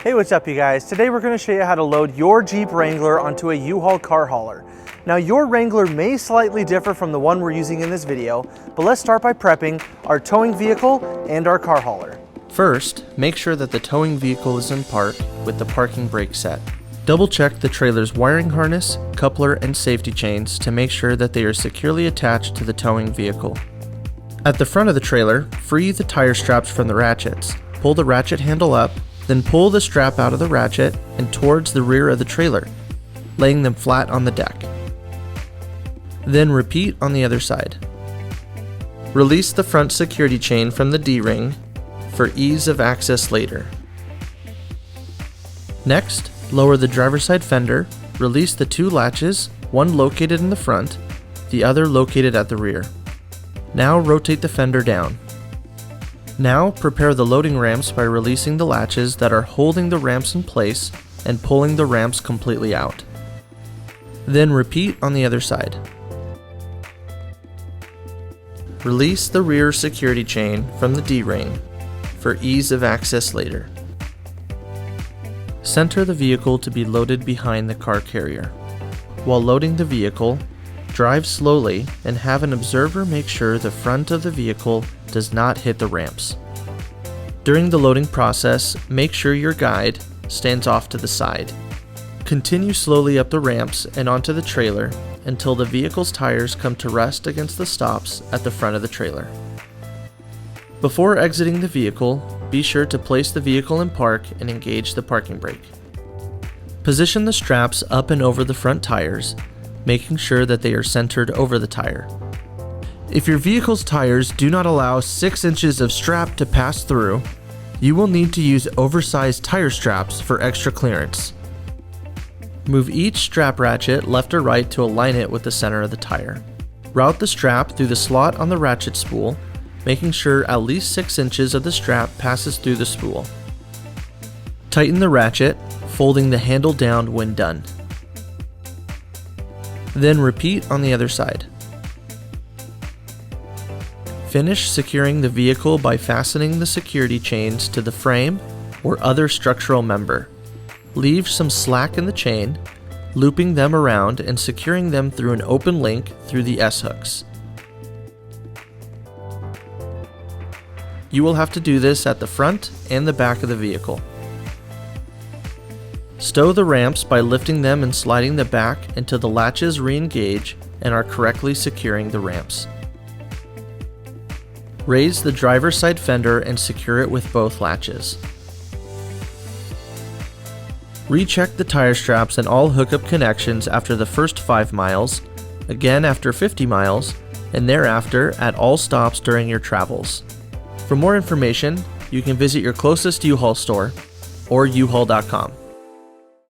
Hey, what's up you guys? Today we're going to show you how to load your Jeep Wrangler onto a U-Haul car hauler. Now your Wrangler may slightly differ from the one we're using in this video, but let's start by prepping our towing vehicle and our car hauler. First, make sure that the towing vehicle is in park with the parking brake set. Double check the trailer's wiring harness, coupler, and safety chains to make sure that they are securely attached to the towing vehicle. At the front of the trailer, free the tire straps from the ratchets. Pull the ratchet handle up, then pull the strap out of the ratchet and towards the rear of the trailer, laying them flat on the deck. Then repeat on the other side. Release the front security chain from the D-ring for ease of access later. Next, lower the driver's side fender, release the two latches, one located in the front, the other located at the rear. Now rotate the fender down. Now prepare the loading ramps by releasing the latches that are holding the ramps in place and pulling the ramps completely out. Then repeat on the other side. Release the rear security chain from the D-ring for ease of access later. Center the vehicle to be loaded behind the car carrier. While loading the vehicle, drive slowly and have an observer make sure the front of the vehicle does not hit the ramps. During the loading process, make sure your guide stands off to the side. Continue slowly up the ramps and onto the trailer until the vehicle's tires come to rest against the stops at the front of the trailer. Before exiting the vehicle, be sure to place the vehicle in park and engage the parking brake. Position the straps up and over the front tires, making sure that they are centered over the tire. If your vehicle's tires do not allow 6 inches of strap to pass through, you will need to use oversized tire straps for extra clearance. Move each strap ratchet left or right to align it with the center of the tire. Route the strap through the slot on the ratchet spool, making sure at least 6 inches of the strap passes through the spool. Tighten the ratchet, folding the handle down when done. Then repeat on the other side. Finish securing the vehicle by fastening the security chains to the frame or other structural member. Leave some slack in the chain, looping them around and securing them through an open link through the S-hooks. You will have to do this at the front and the back of the vehicle. Stow the ramps by lifting them and sliding the back until the latches re-engage and are correctly securing the ramps. Raise the driver's side fender and secure it with both latches. Recheck the tire straps and all hookup connections after the first 5 miles, again after 50 miles, and thereafter at all stops during your travels. For more information, you can visit your closest U-Haul store or uhaul.com.